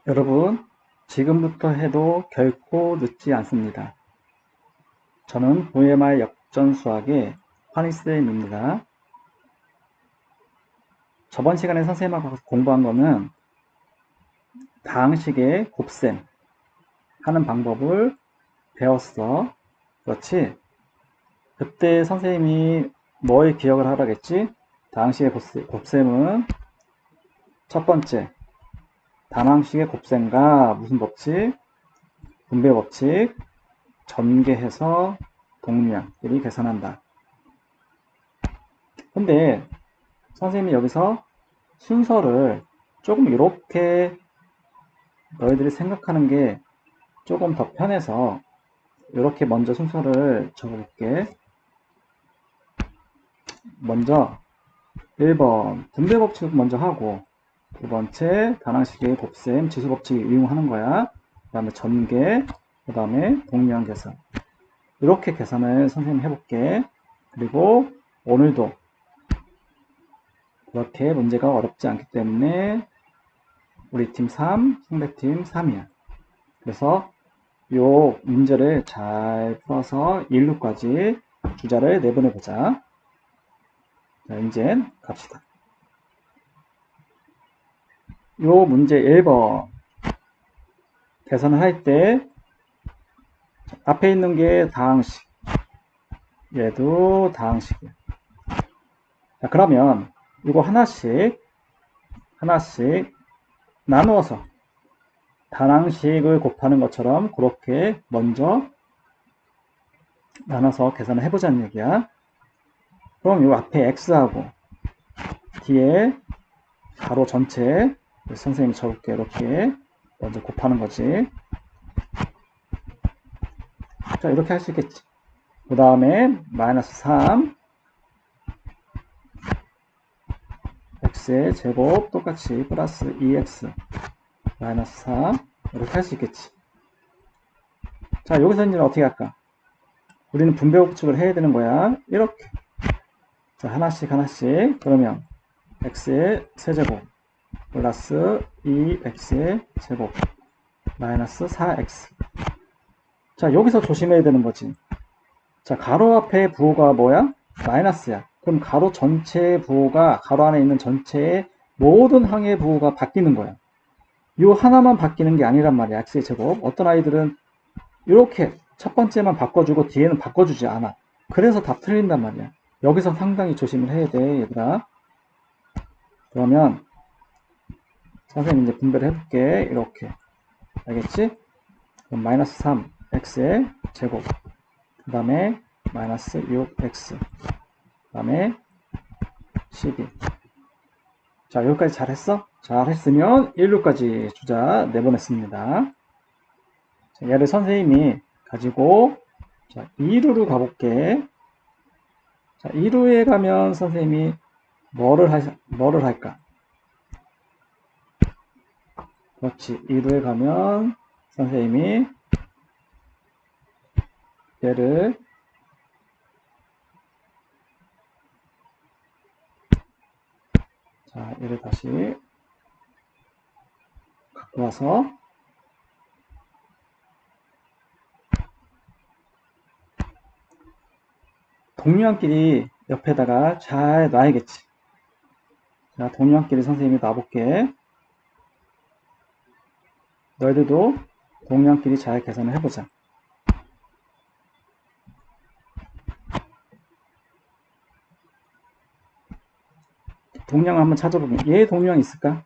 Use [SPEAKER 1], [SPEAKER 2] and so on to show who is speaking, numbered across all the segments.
[SPEAKER 1] 여러분, 지금부터 해도 결코 늦지 않습니다. 저는 VMI 역전수학의 환희쌤입니다. 저번 시간에 선생님하고 공부한 거는 다항식의 곱셈 하는 방법을 배웠어. 그렇지? 그때 선생님이 뭘 기억을 하라고 했지? 다항식의 곱셈은 첫 번째, 단항식의 곱셈과 무슨 법칙? 분배 법칙, 전개해서 동류항끼리 계산한다. 근데 선생님이 여기서 순서를 조금 이렇게 너희들이 생각하는 게 조금 더 편해서 이렇게 먼저 순서를 적어볼게. 먼저 1번 분배 법칙 먼저 하고, 두 번째 단항식의 곱셈 지수 법칙 이용하는 거야. 그 다음에 전개, 그 다음에 동류항 계산. 이렇게 계산을 선생님 해볼게. 그리고 오늘도 그렇게 문제가 어렵지 않기 때문에 우리 팀 3, 상대팀 3이야. 그래서 요 문제를 잘 풀어서 1루까지 주자를 내보내보자. 자, 이제 갑시다. 요 문제 1번 계산을 할 때 앞에 있는 게 다항식, 얘도 다항식이야. 자, 그러면 이거 하나씩 나누어서 단항식을 곱하는 것처럼 그렇게 먼저 나눠서 계산을 해보자는 얘기야. 그럼 이 앞에 x하고 뒤에 가로 전체 선생님이 적을게. 이렇게 먼저 곱하는 거지. 자, 이렇게 할 수 있겠지. 그 다음에 마이너스 3 x의 제곱 똑같이 플러스 2x 마이너스 4 이렇게 할 수 있겠지. 자, 여기서 이제 어떻게 할까? 우리는 분배 법칙을 해야 되는 거야. 이렇게. 자, 하나씩 그러면 x의 세제곱 플러스 2x의 제곱 마이너스 4x. 자, 여기서 조심해야 되는 거지. 자, 가로 앞에 부호가 뭐야? 마이너스야. 그럼 가로 전체의 부호가, 가로 안에 있는 전체의 모든 항의 부호가 바뀌는 거야. 요 하나만 바뀌는 게 아니란 말이야. x의 제곱. 어떤 아이들은 이렇게 첫 번째만 바꿔주고 뒤에는 바꿔주지 않아. 그래서 다 틀린단 말이야. 여기서 상당히 조심을 해야 돼, 얘들아. 그러면 선생님 이제 분배를 해볼게. 이렇게. 알겠지? 그럼 마이너스 3 x의 제곱, 그 다음에 마이너스 6x, 그 다음에 12. 자, 여기까지 잘했어? 잘했으면 1루까지 주자 내보냈습니다. 자, 얘를 선생님이 가지고 자, 2루로 가볼게. 자, 2루에 가면 선생님이 뭐를 할까? 그렇지. 2루에 가면 선생님이 얘를 자, 얘를 다시 갖고 와서 동류항끼리 옆에다가 잘 놔야겠지. 자, 동류항끼리 선생님이 놔볼게. 너희들도 동류항끼리 잘 계산을 해보자. 동류항 한번 찾아보면 얘 동류항 있을까?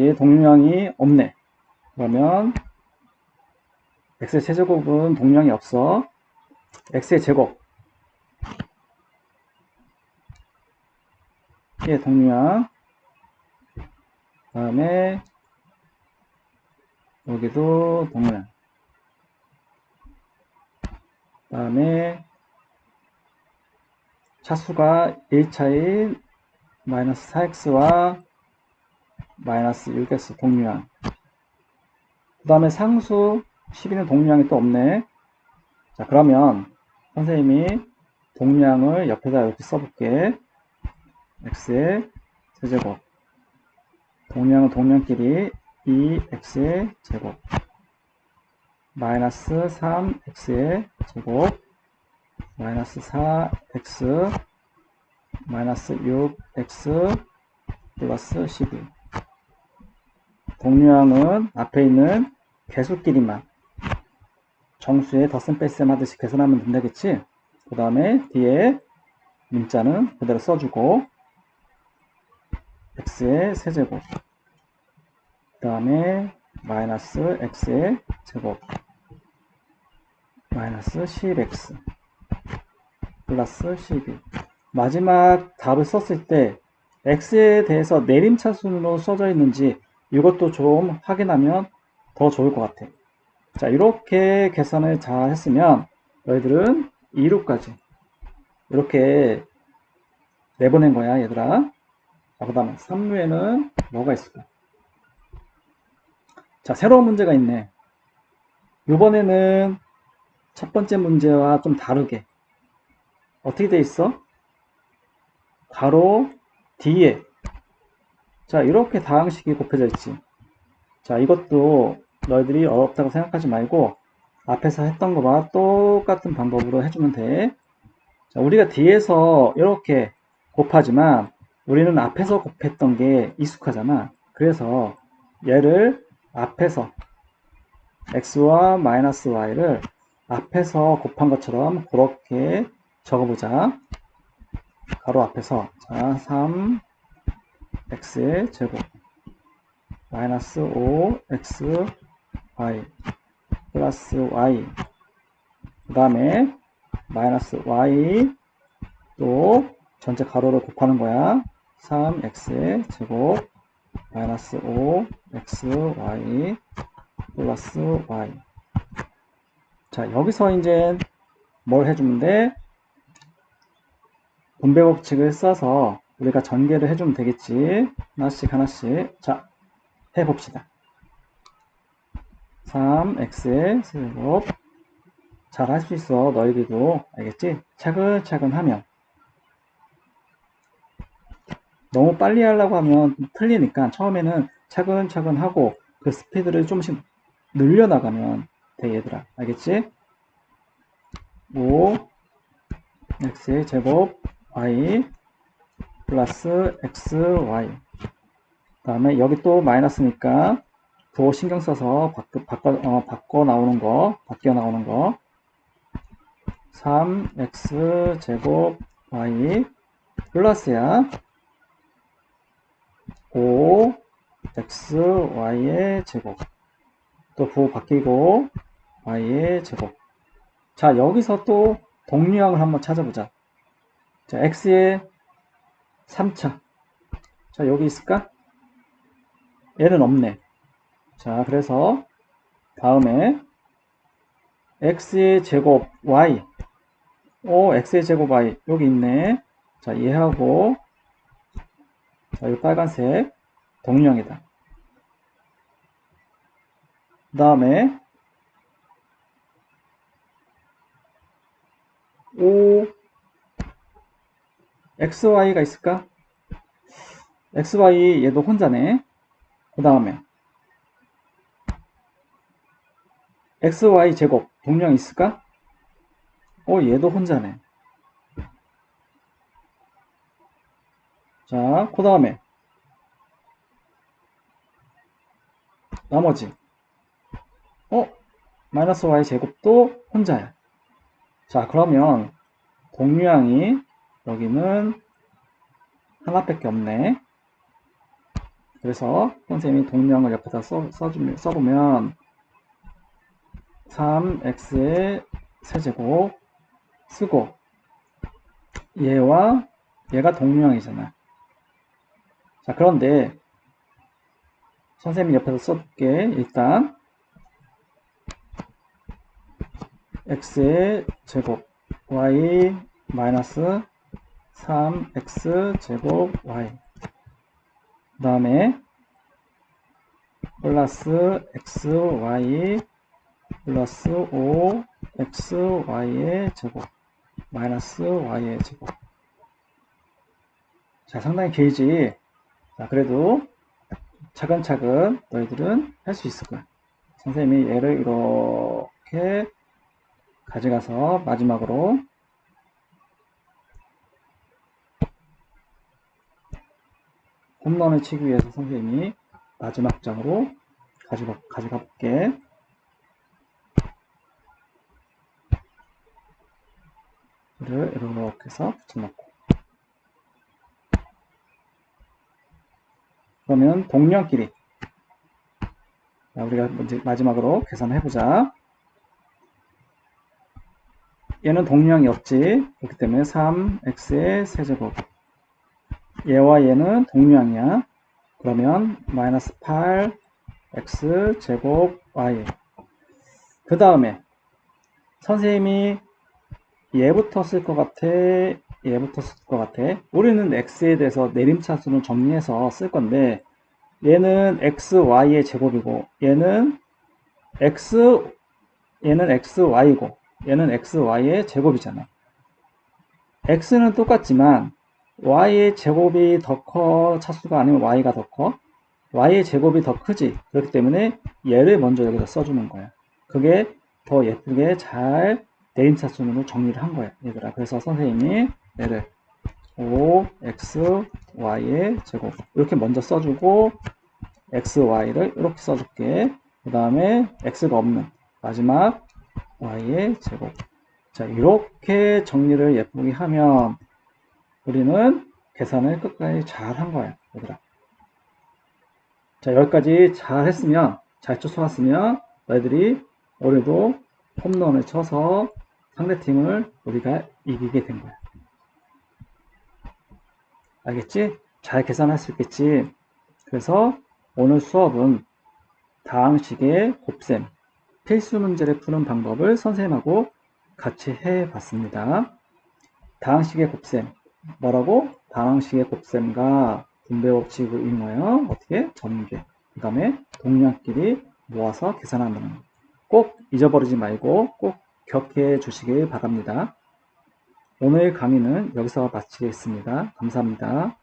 [SPEAKER 1] 얘 동류항이 없네. 그러면 x의 세제곱은 동류항이 없어. x의 제곱 얘 동류항, 그 다음에 여기도 동류항, 그 다음에 차수가 1차인 마이너스 4x와 마이너스 6x 동류항, 그 다음에 상수 12는 동류항이 또 없네. 자, 그러면 선생님이 동류항을 옆에다 이렇게 써볼게. x의 세제곱 동량은 동량끼리 2x의 제곱 마이너스 3x의 제곱 마이너스 4x 마이너스 6x 플러스 12. 동량은 앞에 있는 개수끼리만 정수의 덧셈 뺄셈 하듯이 계산하면 된다겠지? 그 다음에 뒤에 문자는 그대로 써주고 x의 세제곱 그 다음에 마이너스 x의 제곱 마이너스 10x 플러스 12. 마지막 답을 썼을 때 x에 대해서 내림차순으로 써져 있는지 이것도 좀 확인하면 더 좋을 것 같아. 자, 이렇게 계산을 잘 했으면 너희들은 2루까지 이렇게 내보낸 거야, 얘들아. 자, 그 다음에 3루에는 뭐가 있을까? 자, 새로운 문제가 있네. 이번에는 첫 번째 문제와 좀 다르게 어떻게 돼 있어? 가로 뒤에 자, 이렇게 다항식이 곱해져 있지. 자, 이것도 너희들이 어렵다고 생각하지 말고 앞에서 했던 거와 똑같은 방법으로 해주면 돼. 자, 우리가 뒤에서 이렇게 곱하지만 우리는 앞에서 곱했던 게 익숙하잖아. 그래서 얘를 앞에서 x와 마이너스 y를 앞에서 곱한 것처럼 그렇게 적어보자. 가로 앞에서 자 3x의 제곱 마이너스 5x y 플러스 y 그 다음에 마이너스 y 또 전체 가로를 곱하는 거야. 3x의 제곱 마이너스 5xy 플러스 y. 자, 여기서 이제 뭘 해주면 돼? 분배 법칙을 써서 우리가 전개를 해주면 되겠지. 하나씩 하나씩. 자, 해봅시다. 3x의 제곱. 잘 할 수 있어. 너희들도. 알겠지? 차근차근 하면. 너무 빨리 하려고 하면 틀리니까 처음에는 차근차근 하고 그 스피드를 좀씩 늘려나가면 돼, 얘들아. 알겠지? 5 x의 제곱 y 플러스 xy 그 다음에 여기 또 마이너스니까 더 신경 써서 바꿔 나오는 거, 바뀌어 나오는 거 3x 제곱 y 플러스야 5xy의 제곱 또 부호 바뀌고 y의 제곱. 자, 여기서 또 동류항을 한번 찾아보자. 자, x의 3차. 자, 여기 있을까? 얘는 없네. 자, 그래서 다음에 x의 제곱 y x의 제곱 y 여기 있네. 자, 얘하고 자, 이 빨간색 동류항이다. 그 다음에 5 xy가 있을까? xy 얘도 혼자네. 그 다음에 xy 제곱 동류항 있을까? 얘도 혼자네. 자, 그 다음에 나머지 마이너스 y 제곱도 혼자야. 자, 그러면 동류항이 여기는 하나밖에 없네. 그래서 선생님이 동류항을 옆에다 써보면 3x의 세제곱 쓰고 얘와 얘가 동류항이잖아. 자, 그런데 선생님이 옆에서 써줄게. 일단 x의 제곱 y 마이너스 3x 제곱 y 그 다음에 플러스 xy 플러스 5xy의 제곱 마이너스 y의 제곱. 자, 상당히 길지. 자, 그래도 차근차근 너희들은 할 수 있을 거야. 선생님이 얘를 이렇게 가져가서 마지막으로 홈런을 치기 위해서 선생님이 마지막 장으로 가져가 볼게. 이를 이렇게 해서 붙여놓고. 그러면 동량끼리. 우리가 이제 마지막으로 계산해보자. 얘는 동량이 없지. 그렇기 때문에 3x의 세제곱. 얘와 얘는 동량이야. 그러면 마이너스 8x 제곱 y. 그 다음에 선생님이 얘부터 쓸 것 같아. 얘부터 쓸 것 같아. 우리는 x에 대해서 내림차순을 정리해서 쓸 건데 얘는 xy의 제곱이고 얘는 xy고 얘는 xy의 제곱이잖아. x는 똑같지만 y의 제곱이 더 커 차수가 아니면 y가 더 커? y의 제곱이 더 크지. 그렇기 때문에 얘를 먼저 여기다 써주는 거야. 그게 더 예쁘게 잘 내림차순으로 정리를 한 거야, 얘들아. 그래서 선생님이 얘를 5xy의 제곱 이렇게 먼저 써주고 xy를 이렇게 써줄게. 그 다음에 x가 없는 마지막 y의 제곱. 자, 이렇게 정리를 예쁘게 하면 우리는 계산을 끝까지 잘 한 거야, 얘들아. 자, 여기까지 잘 했으면, 잘 쫓아왔으면 너희들이 올해도 홈런을 쳐서 상대팀을 우리가 이기게 된 거야. 알겠지? 잘 계산할 수 있겠지? 그래서 오늘 수업은 다항식의 곱셈, 필수 문제를 푸는 방법을 선생님하고 같이 해봤습니다. 다항식의 곱셈, 뭐라고? 다항식의 곱셈과 분배 법칙을 이용하여 어떻게? 전개, 그 다음에 동량끼리 모아서 계산하는 거. 꼭 잊어버리지 말고 꼭 기억해 주시길 바랍니다. 오늘 강의는 여기서 마치겠습니다. 감사합니다.